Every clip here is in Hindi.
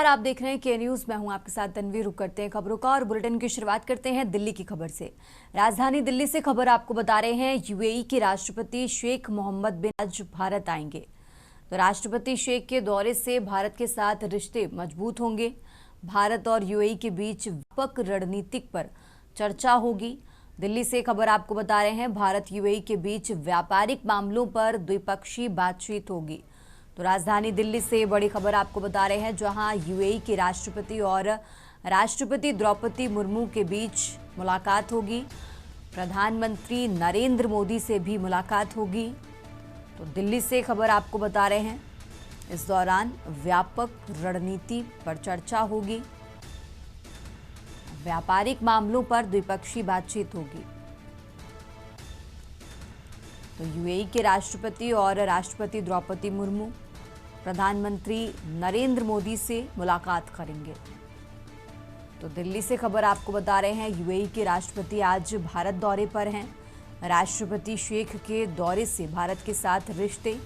आप देख रहे हैं के न्यूज। मैं हूं आपके साथ तनवीर। रुक करते हैं खबरों का और बुलेटिन की शुरुआत करते हैं दिल्ली की खबर से। राजधानी दिल्ली से खबर आपको बता रहे हैं, यूएई के राष्ट्रपति शेख मोहम्मद बिन आज भारत आएंगे। तो राष्ट्रपति शेख के दौरे से भारत के साथ रिश्ते मजबूत होंगे। भारत और यूएई के बीच व्यापक रणनीतिक पर चर्चा होगी। दिल्ली से खबर आपको बता रहे हैं, भारत यूएई के बीच व्यापारिक मामलों पर द्विपक्षीय बातचीत होगी। तो राजधानी दिल्ली से बड़ी खबर आपको बता रहे हैं, जहां यूएई के राष्ट्रपति और राष्ट्रपति द्रौपदी मुर्मू के बीच मुलाकात होगी। प्रधानमंत्री नरेंद्र मोदी से भी मुलाकात होगी। तो दिल्ली से खबर आपको बता रहे हैं, इस दौरान व्यापक रणनीति पर चर्चा होगी। व्यापारिक मामलों पर द्विपक्षीय बातचीत होगी। तो यूएई के राष्ट्रपति और राष्ट्रपति द्रौपदी मुर्मू प्रधानमंत्री नरेंद्र मोदी से मुलाकात करेंगे। तो दिल्ली से खबर आपको बता रहे हैं, यूएई के राष्ट्रपति आज भारत दौरे पर हैं। राष्ट्रपति शेख के दौरे से भारत के साथ रिश्ते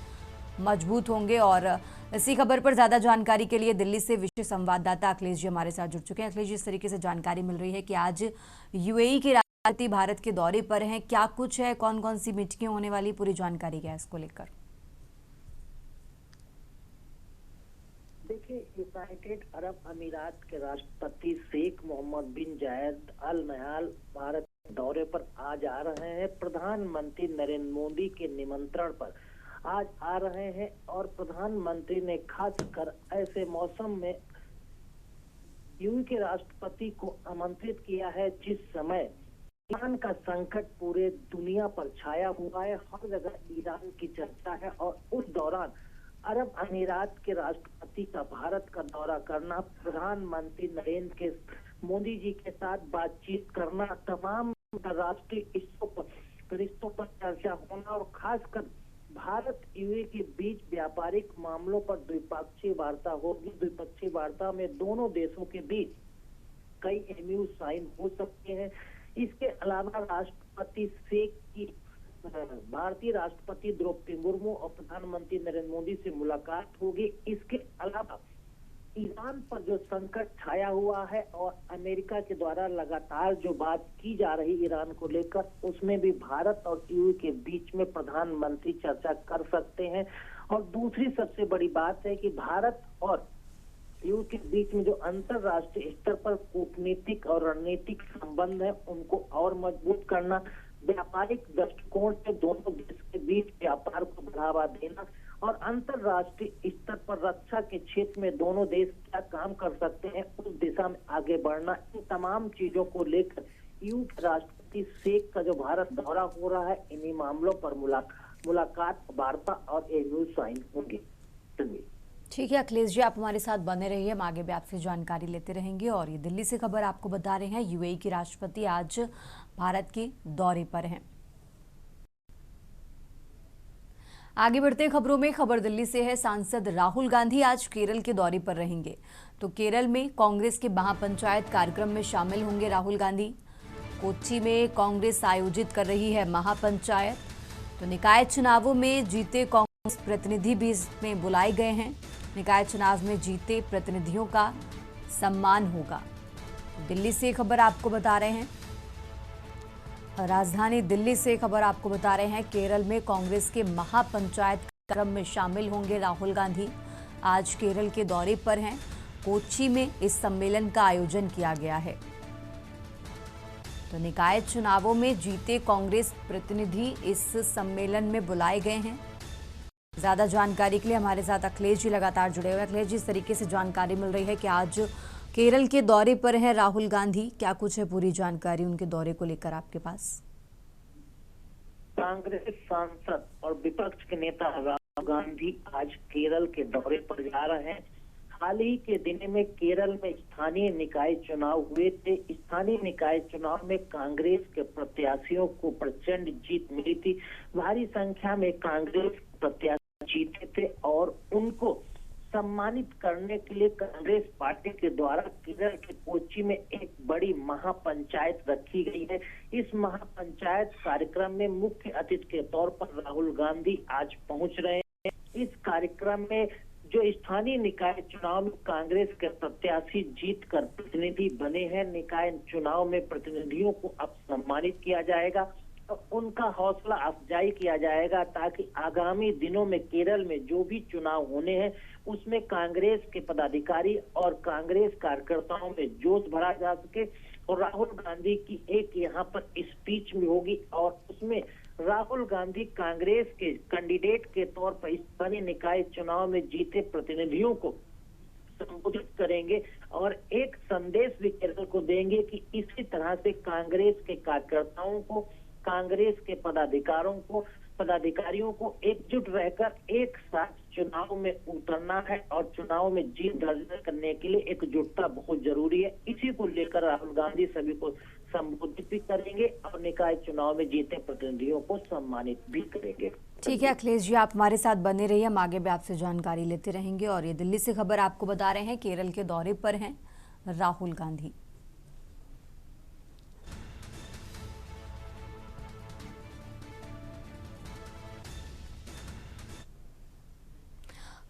मजबूत होंगे। और इसी खबर पर ज्यादा जानकारी के लिए दिल्ली से विशेष संवाददाता अखिलेश जी हमारे साथ जुड़ चुके हैं। अखिलेश जी, इस तरीके से जानकारी मिल रही है कि आज यूएई के राष्ट्रपति भारत के दौरे पर हैं, क्या कुछ है, कौन कौन सी मीटिंगें होने वाली, पूरी जानकारी क्या है इसको लेकर? देखिए, यूनाइटेड अरब अमीरात के राष्ट्रपति शेख मोहम्मद बिन जायद अल नहयान भारत दौरे पर आज आ रहे हैं। प्रधानमंत्री नरेंद्र मोदी के निमंत्रण पर आज आ रहे हैं और प्रधानमंत्री ने खासकर ऐसे मौसम में यूएई के राष्ट्रपति को आमंत्रित किया है जिस समय ईरान का संकट पूरे दुनिया पर छाया हुआ है। हर जगह ईरान की चर्चा है और उस दौरान अरब अमीरात के राष्ट्रपति का भारत का दौरा करना, प्रधानमंत्री नरेंद्र मोदी जी के साथ बातचीत करना, तमाम राष्ट्रीय रिश्तों पर चर्चा होना और खासकर भारत यूएई के बीच व्यापारिक मामलों पर द्विपक्षीय वार्ता होगी। द्विपक्षीय वार्ता में दोनों देशों के बीच कई एमओयू साइन हो सकते हैं। इसके अलावा राष्ट्रपति शेख की भारतीय राष्ट्रपति द्रौपदी मुर्मू और प्रधानमंत्री नरेंद्र मोदी से मुलाकात होगी। इसके अलावा ईरान पर जो संकट छाया हुआ है और अमेरिका के द्वारा लगातार जो बात की जा रही ईरान को लेकर, उसमें भी भारत और यूएई के बीच में प्रधानमंत्री चर्चा कर सकते हैं। और दूसरी सबसे बड़ी बात है कि भारत और यूएई के बीच में जो अंतरराष्ट्रीय स्तर पर कूटनीतिक और रणनीतिक संबंध है, उनको और मजबूत करना, व्यापारिक दृष्टिकोण से दोनों देश के बीच व्यापार को बढ़ावा देना और अंतरराष्ट्रीय स्तर पर रक्षा के क्षेत्र में दोनों देश क्या काम कर सकते हैं, उस दिशा में आगे बढ़ना, इन तमाम चीजों को लेकर यूएई के राष्ट्रपति शेख का जो भारत दौरा हो रहा है, इन्हीं मामलों पर मुलाकात, वार्ता और एमओयू साइन होंगे। ठीक है अखिलेश जी, आप हमारे साथ बने रहिए, हम आगे भी आपसे जानकारी लेते रहेंगे। और ये दिल्ली से खबर आपको बता रहे हैं, यूएई के राष्ट्रपति आज भारत के दौरे पर हैं। आगे बढ़ते हैं खबरों में। खबर दिल्ली से है, सांसद राहुल गांधी आज केरल के दौरे पर रहेंगे। तो केरल में कांग्रेस के महापंचायत कार्यक्रम में शामिल होंगे राहुल गांधी। कोच्चि में कांग्रेस आयोजित कर रही है महापंचायत। तो निकाय चुनावों में जीते कांग्रेस प्रतिनिधि भी इसमें बुलाए गए हैं। निकाय चुनाव में जीते प्रतिनिधियों का सम्मान होगा। दिल्ली से खबर आपको बता रहे हैं, राजधानी दिल्ली से खबर आपको बता रहे हैं, केरल में कांग्रेस के महापंचायत कार्यक्रम में शामिल होंगे राहुल गांधी। आज केरल के दौरे पर हैं। कोच्चि में इस सम्मेलन का आयोजन किया गया है। तो निकाय चुनावों में जीते कांग्रेस प्रतिनिधि इस सम्मेलन में बुलाए गए हैं। ज्यादा जानकारी के लिए हमारे साथ अखिलेश जी लगातार जुड़े हुए हैं। अखिलेश जी, इस तरीके से जानकारी मिल रही है कि आज केरल के दौरे पर हैं राहुल गांधी, क्या कुछ है पूरी जानकारी उनके दौरे को लेकर आपके पास? कांग्रेस सांसद और विपक्ष के नेता राहुल गांधी आज केरल के दौरे पर जा रहे हैं। हाल ही के दिनों में केरल में स्थानीय निकाय चुनाव हुए थे। स्थानीय निकाय चुनाव में कांग्रेस के प्रत्याशियों को प्रचंड जीत मिली थी। भारी संख्या में कांग्रेस प्रत्याशी जीते थे और उनको सम्मानित करने के लिए कांग्रेस पार्टी के द्वारा केरल के कोच्चि में एक बड़ी महापंचायत रखी गई है। इस महापंचायत कार्यक्रम में मुख्य अतिथि के तौर पर राहुल गांधी आज पहुंच रहे हैं। इस कार्यक्रम में जो स्थानीय निकाय चुनाव में कांग्रेस के प्रत्याशी जीत कर प्रतिनिधि बने हैं, निकाय चुनाव में प्रतिनिधियों को अब सम्मानित किया जाएगा, तो उनका हौसला अफजाई किया जाएगा ताकि आगामी दिनों में केरल में जो भी चुनाव होने हैं उसमें कांग्रेस के पदाधिकारी और कांग्रेस कार्यकर्ताओं में जोश भरा जा सके। और राहुल गांधी की एक यहाँ पर स्पीच भी होगी और उसमें राहुल गांधी कांग्रेस के कैंडिडेट के तौर पर स्थानीय निकाय चुनाव में जीते प्रतिनिधियों को संबोधित करेंगे और एक संदेश भी केरल को देंगे कि इसी तरह से कांग्रेस के कार्यकर्ताओं को, कांग्रेस के पदाधिकारियों को एकजुट रहकर एक साथ चुनाव में उतरना है और चुनाव में जीत दर्ज करने के लिए एकजुटता बहुत जरूरी है। इसी को लेकर राहुल गांधी सभी को संबोधित भी करेंगे और निकाय चुनाव में जीते प्रतिनिधियों को सम्मानित भी करेंगे। ठीक है अखिलेश जी, आप हमारे साथ बने रहिए, हम आगे भी आपसे जानकारी लेते रहेंगे। और ये दिल्ली से खबर आपको बता रहे हैं, केरल के दौरे पर हैं राहुल गांधी।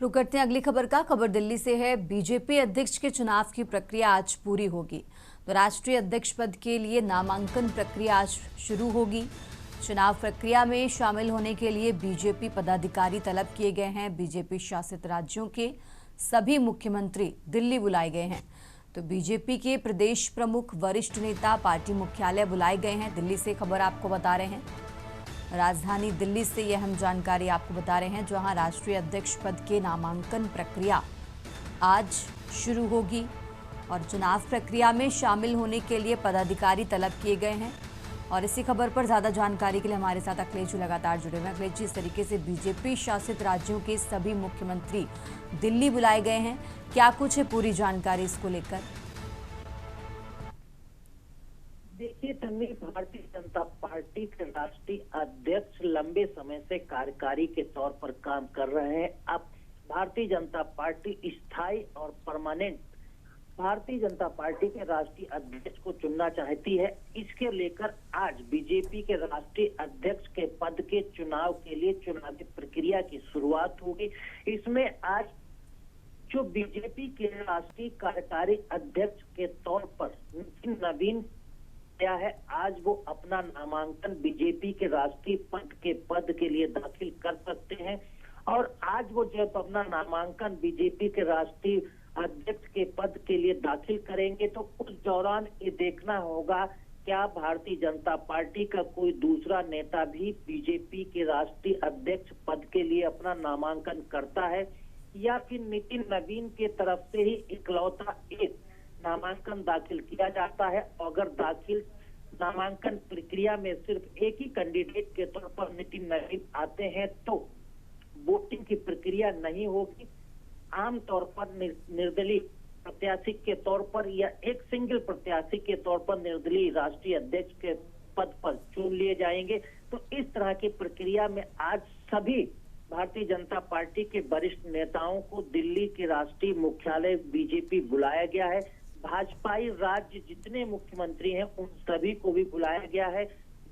रुक करते हैं अगली खबर का। खबर दिल्ली से है। बीजेपी अध्यक्ष के चुनाव की प्रक्रिया आज पूरी होगी, तो राष्ट्रीय अध्यक्ष पद के लिए नामांकन प्रक्रिया आज शुरू होगी। चुनाव प्रक्रिया में शामिल होने के लिए बीजेपी पदाधिकारी तलब किए गए हैं। बीजेपी शासित राज्यों के सभी मुख्यमंत्री दिल्ली बुलाए गए हैं, तो बीजेपी के प्रदेश प्रमुख, वरिष्ठ नेता पार्टी मुख्यालय बुलाए गए हैं। दिल्ली से खबर आपको बता रहे हैं, राजधानी दिल्ली से यह हम जानकारी आपको बता रहे हैं, जहां राष्ट्रीय अध्यक्ष पद के नामांकन प्रक्रिया आज शुरू होगी और चुनाव प्रक्रिया में शामिल होने के लिए पदाधिकारी तलब किए गए हैं। और इसी खबर पर ज्यादा जानकारी के लिए हमारे साथ अखिलेश जी लगातार जुड़े हुए हैं। अखिलेश जी, इस तरीके से बीजेपी शासित राज्यों के सभी मुख्यमंत्री दिल्ली बुलाए गए हैं, क्या कुछ है पूरी जानकारी इसको लेकर? देखिए तन्वी, भारतीय जनता पार्टी के राष्ट्रीय अध्यक्ष लंबे समय से कार्यकारी के तौर पर काम कर रहे हैं। अब भारतीय जनता पार्टी स्थायी और परमानेंट भारतीय जनता पार्टी के राष्ट्रीय अध्यक्ष को चुनना चाहती है। इसके लेकर आज बीजेपी के राष्ट्रीय अध्यक्ष के पद के चुनाव के लिए चुनावी प्रक्रिया की शुरुआत होगी। इसमें आज जो बीजेपी के राष्ट्रीय कार्यकारी अध्यक्ष के तौर पर नितिन नवीन क्या है, आज वो अपना नामांकन बीजेपी के राष्ट्रीय पद के लिए दाखिल कर सकते हैं। और आज वो जब अपना नामांकन बीजेपी के राष्ट्रीय अध्यक्ष के पद के लिए दाखिल करेंगे तो उस दौरान ये देखना होगा क्या भारतीय जनता पार्टी का कोई दूसरा नेता भी बीजेपी के राष्ट्रीय अध्यक्ष पद के लिए अपना नामांकन करता है या फिर नितिन नवीन के तरफ से ही इकलौता एक नामांकन दाखिल किया जाता है। अगर दाखिल नामांकन प्रक्रिया में सिर्फ एक ही कैंडिडेट के तौर पर नितिन नवीन आते हैं तो वोटिंग की प्रक्रिया नहीं होगी। आमतौर पर निर्दलीय प्रत्याशी के तौर पर या एक सिंगल प्रत्याशी के तौर पर निर्दलीय राष्ट्रीय अध्यक्ष के पद पर चुन लिए जाएंगे। तो इस तरह की प्रक्रिया में आज सभी भारतीय जनता पार्टी के वरिष्ठ नेताओं को दिल्ली के राष्ट्रीय मुख्यालय बीजेपी बुलाया गया है। भाजपाई राज्य जितने मुख्यमंत्री हैं उन सभी को भी बुलाया गया है।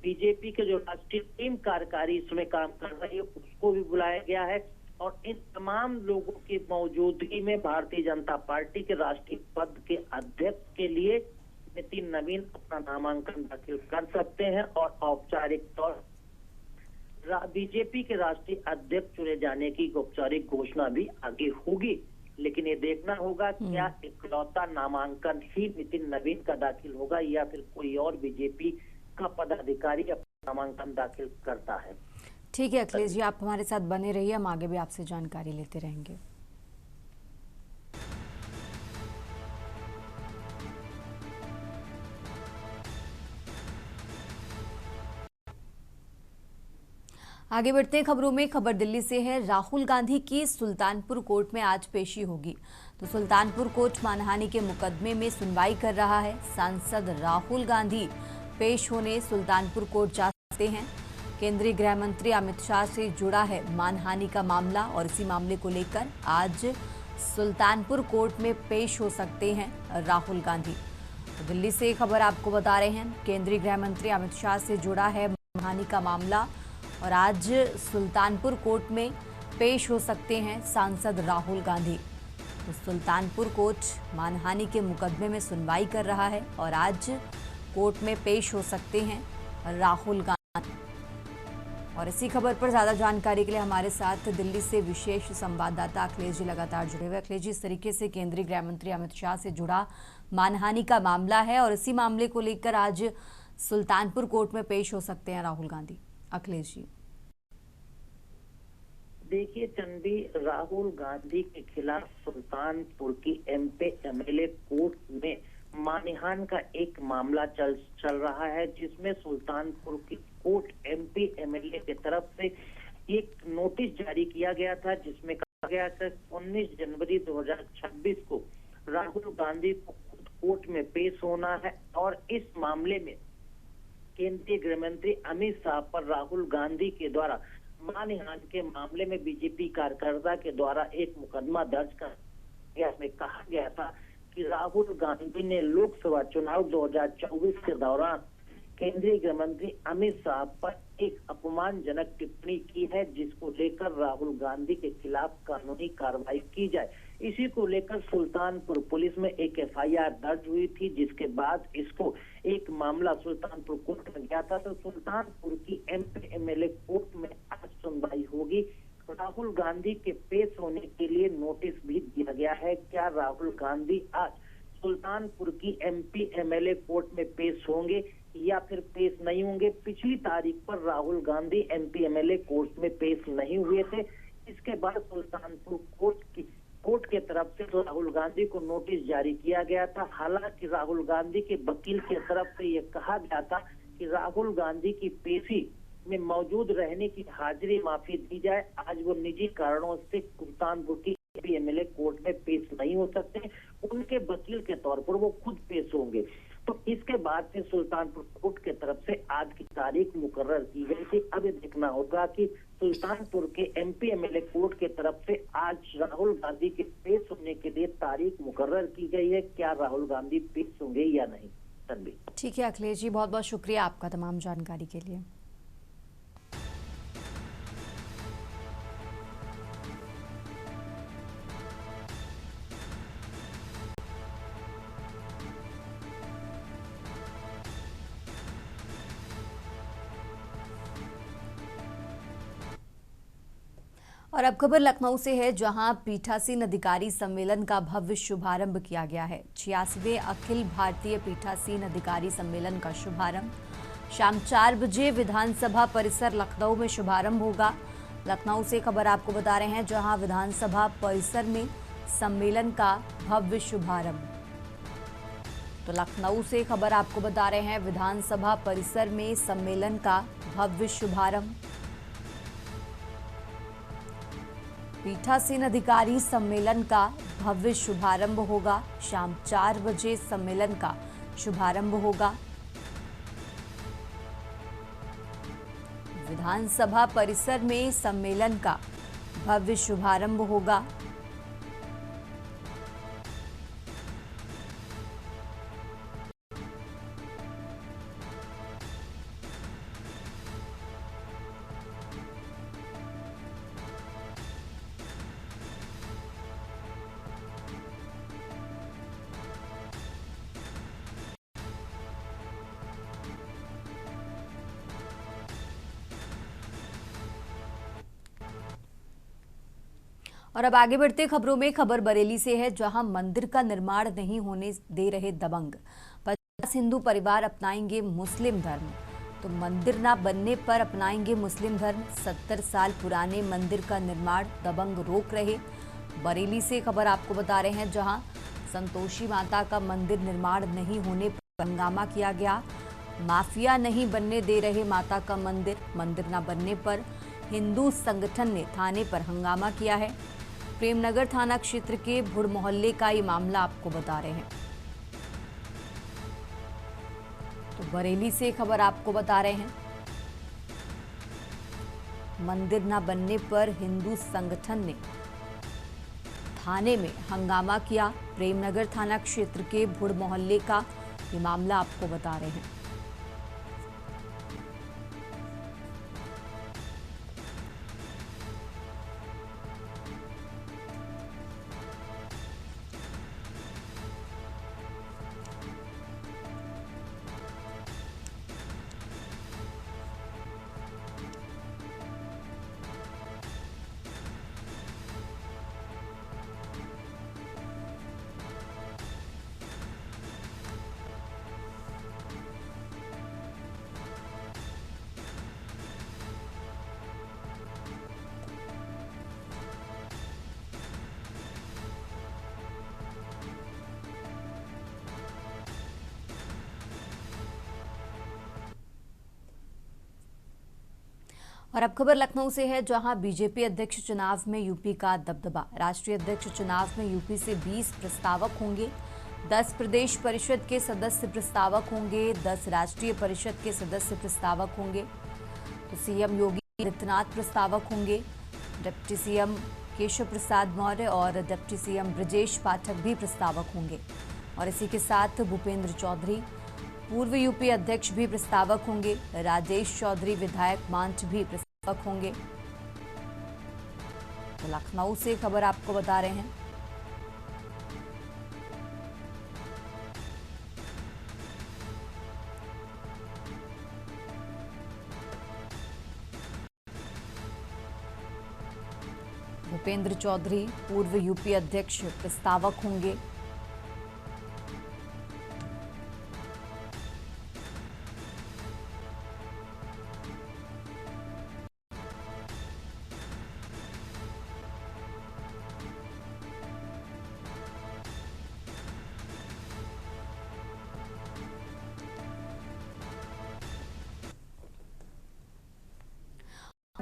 बीजेपी के जो राष्ट्रीय टीम कार्यकारी इसमें काम कर रही है उसको भी बुलाया गया है। और इन तमाम लोगों की मौजूदगी में भारतीय जनता पार्टी के राष्ट्रीय पद के अध्यक्ष के लिए नितिन नवीन अपना नामांकन दाखिल कर सकते हैं और औपचारिक तौर बीजेपी के राष्ट्रीय अध्यक्ष चुने जाने की औपचारिक घोषणा भी आगे होगी। लेकिन ये देखना होगा क्या इकलौता नामांकन ही नितिन नवीन का दाखिल होगा या फिर कोई और बीजेपी का पदाधिकारी अपना नामांकन दाखिल करता है। ठीक है अखिलेश जी, आप हमारे साथ बने रहिए, हम आगे भी आपसे जानकारी लेते रहेंगे। आगे बढ़ते हैं खबरों में। खबर दिल्ली से है। राहुल गांधी की सुल्तानपुर कोर्ट में आज पेशी होगी, तो सुल्तानपुर कोर्ट मानहानि के मुकदमे में सुनवाई कर रहा है। सांसद राहुल गांधी पेश होने सुल्तानपुर कोर्ट जा सकते हैं। केंद्रीय गृह मंत्री अमित शाह से जुड़ा है मानहानि का मामला और इसी मामले को लेकर आज सुल्तानपुर कोर्ट में पेश हो सकते हैं राहुल गांधी। तो दिल्ली से खबर आपको बता रहे हैं, केंद्रीय गृह मंत्री अमित शाह से जुड़ा है मानहानि का मामला और आज सुल्तानपुर कोर्ट में पेश हो सकते हैं सांसद राहुल गांधी। तो सुल्तानपुर कोर्ट मानहानि के मुकदमे में सुनवाई कर रहा है और आज कोर्ट में पेश हो सकते हैं राहुल गांधी। और इसी खबर पर ज्यादा जानकारी के लिए हमारे साथ दिल्ली से विशेष संवाददाता अखिलेश जी लगातार जुड़े हुए। अखिलेश जी, इस तरीके से केंद्रीय गृह मंत्री अमित शाह से जुड़ा मानहानि का मामला है और इसी मामले को लेकर आज सुल्तानपुर कोर्ट में पेश हो सकते हैं राहुल गांधी। अखिलेश जी, देखिए चंदी, राहुल गांधी के खिलाफ सुल्तानपुर की एमपी एमएलए कोर्ट में मानहानि का एक मामला चल रहा है, जिसमें सुल्तानपुर की कोर्ट एमपी एमएलए की तरफ से एक नोटिस जारी किया गया था, जिसमें कहा गया था 19 जनवरी 2026 को राहुल गांधी को खुद कोर्ट में पेश होना है और इस मामले में केंद्रीय गृह मंत्री अमित शाह पर राहुल गांधी के द्वारा मानहानि के मामले में बीजेपी कार्यकर्ता के द्वारा एक मुकदमा दर्ज कर गया। इसमें कहा गया था कि राहुल गांधी ने लोकसभा चुनाव 2024 के दौरान केंद्रीय गृह मंत्री अमित शाह पर एक अपमानजनक टिप्पणी की है, जिसको लेकर राहुल गांधी के खिलाफ कानूनी कार्रवाई की जाए। इसी को लेकर सुल्तानपुर पुलिस में एक एफआईआर दर्ज हुई थी, जिसके बाद इसको एक मामला सुल्तानपुर कोर्ट में गया था। तो सुल्तानपुर की एमपी एमएलए कोर्ट में आज सुनवाई होगी। राहुल गांधी के पेश होने के लिए नोटिस भी दिया गया है। क्या राहुल गांधी आज सुल्तानपुर की एमपी एमएलए कोर्ट में पेश होंगे या फिर पेश नहीं होंगे? पिछली तारीख पर Rahul Gandhi MP MLA court में पेश नहीं हुए थे। इसके बाद सुल्तानपुर कोर्ट के तरफ से राहुल गांधी को नोटिस जारी किया गया था। हालांकि राहुल गांधी के वकील की तरफ से यह कहा गया था कि राहुल गांधी की पेशी में मौजूद रहने की हाजिरी माफी दी जाए। आज वो निजी कारणों से सुल्तानपुर की एमएलए कोर्ट में पेश नहीं हो सकते। उनके वकील के तौर पर वो खुद पेश होंगे। तो इसके बाद से सुल्तानपुर कोर्ट के तरफ से आज की तारीख मुकर्रर की गई थी। अब ये देखना होगा कि सुल्तानपुर के एमपी एमएलए कोर्ट के तरफ से आज राहुल गांधी के पेश होने के लिए तारीख मुकर्रर की गई है। क्या राहुल गांधी पेश होंगे या नहीं? तनवीर, ठीक है अखिलेश जी, बहुत बहुत शुक्रिया आपका तमाम जानकारी के लिए। और अब खबर लखनऊ से है, जहां पीठासीन अधिकारी सम्मेलन का भव्य शुभारंभ किया गया है। 86वें अखिल भारतीय पीठासीन अधिकारी सम्मेलन का शुभारंभ शाम 4 बजे विधानसभा परिसर लखनऊ में शुभारंभ होगा। लखनऊ से खबर आपको बता रहे हैं, जहां विधानसभा परिसर में सम्मेलन का भव्य शुभारंभ। तो लखनऊ से खबर आपको बता रहे हैं, विधानसभा परिसर में सम्मेलन का भव्य शुभारंभ। पीठासीन अधिकारी सम्मेलन का भव्य शुभारंभ होगा। शाम 4 बजे सम्मेलन का शुभारंभ होगा। विधानसभा परिसर में सम्मेलन का भव्य शुभारंभ होगा। और अब आगे बढ़ते खबरों में, खबर बरेली से है, जहां मंदिर का निर्माण नहीं होने दे रहे दबंग। 50 हिंदू परिवार अपनाएंगे मुस्लिम धर्म। तो मंदिर ना बनने पर अपनाएंगे मुस्लिम धर्म। 70 साल पुराने मंदिर का निर्माण दबंग रोक रहे। बरेली से खबर आपको बता रहे हैं, जहां संतोषी माता का मंदिर निर्माण नहीं होने पर हंगामा किया गया। माफिया नहीं बनने दे रहे माता का मंदिर। मंदिर ना बनने पर हिंदू संगठन ने थाने पर हंगामा किया है। प्रेमनगर थाना क्षेत्र के भुड़ मोहल्ले का ये मामला आपको बता रहे हैं। तो बरेली से खबर आपको बता रहे हैं, मंदिर न बनने पर हिंदू संगठन ने थाने में हंगामा किया। प्रेमनगर थाना क्षेत्र के भुड़ मोहल्ले का ये मामला आपको बता रहे हैं। और अब खबर लखनऊ से है, जहां बीजेपी अध्यक्ष चुनाव में यूपी का दबदबा। राष्ट्रीय अध्यक्ष चुनाव में यूपी से 20 प्रस्तावक होंगे। 10 प्रदेश परिषद के सदस्य प्रस्तावक होंगे। 10 राष्ट्रीय परिषद के सदस्य प्रस्तावक होंगे। तो सीएम योगी आदित्यनाथ प्रस्तावक होंगे। डिप्टी सीएम केशव प्रसाद मौर्य और डिप्टी सीएम ब्रजेश पाठक भी प्रस्तावक होंगे। और इसी के साथ भूपेंद्र चौधरी पूर्व यूपी अध्यक्ष भी प्रस्तावक होंगे। राजेश चौधरी विधायक मंच भी प्रस्तावक होंगे। तो लखनऊ से खबर आपको बता रहे हैं। भूपेंद्र चौधरी पूर्व यूपी अध्यक्ष प्रस्तावक होंगे।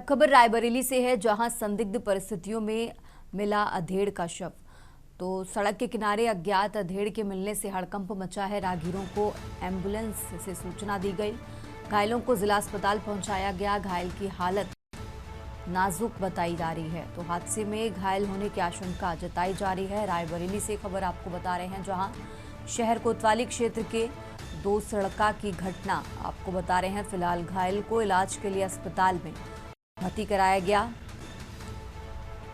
खबर रायबरेली से है, जहां संदिग्ध परिस्थितियों में मिला अधेड़ का शव। तो सड़क के किनारे अज्ञात अधेड़ के मिलने से हड़कंप मचा है। राहगीरों को एम्बुलेंस से सूचना दी गई। घायलों को जिला अस्पताल पहुंचाया गया। घायल की हालत नाजुक बताई जा रही है। तो हादसे में घायल होने की आशंका जताई जा रही है। रायबरेली से खबर आपको बता रहे हैं, जहां शहर कोतवाली क्षेत्र के 2 सड़का की घटना आपको बता रहे हैं। फिलहाल घायल को इलाज के लिए अस्पताल में भर्ती कराया गया।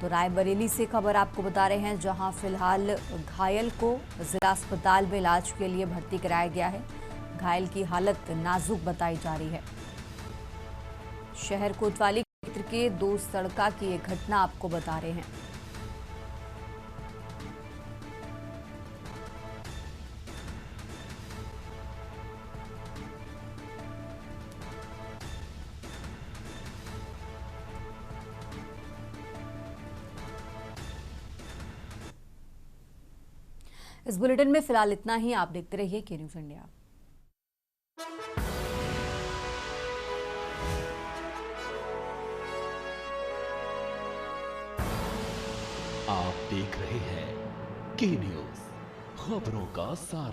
तो रायबरेली से खबर आपको बता रहे हैं, जहां फिलहाल घायल को जिला अस्पताल में इलाज के लिए भर्ती कराया गया है। घायल की हालत नाजुक बताई जा रही है। शहर कोतवाली क्षेत्र के 2 सड़का की एक घटना आपको बता रहे हैं। इस बुलेटिन में फिलहाल इतना ही। आप देखते रहिए के न्यूज़ इंडिया। आप देख रहे हैं के न्यूज़, खबरों का सार।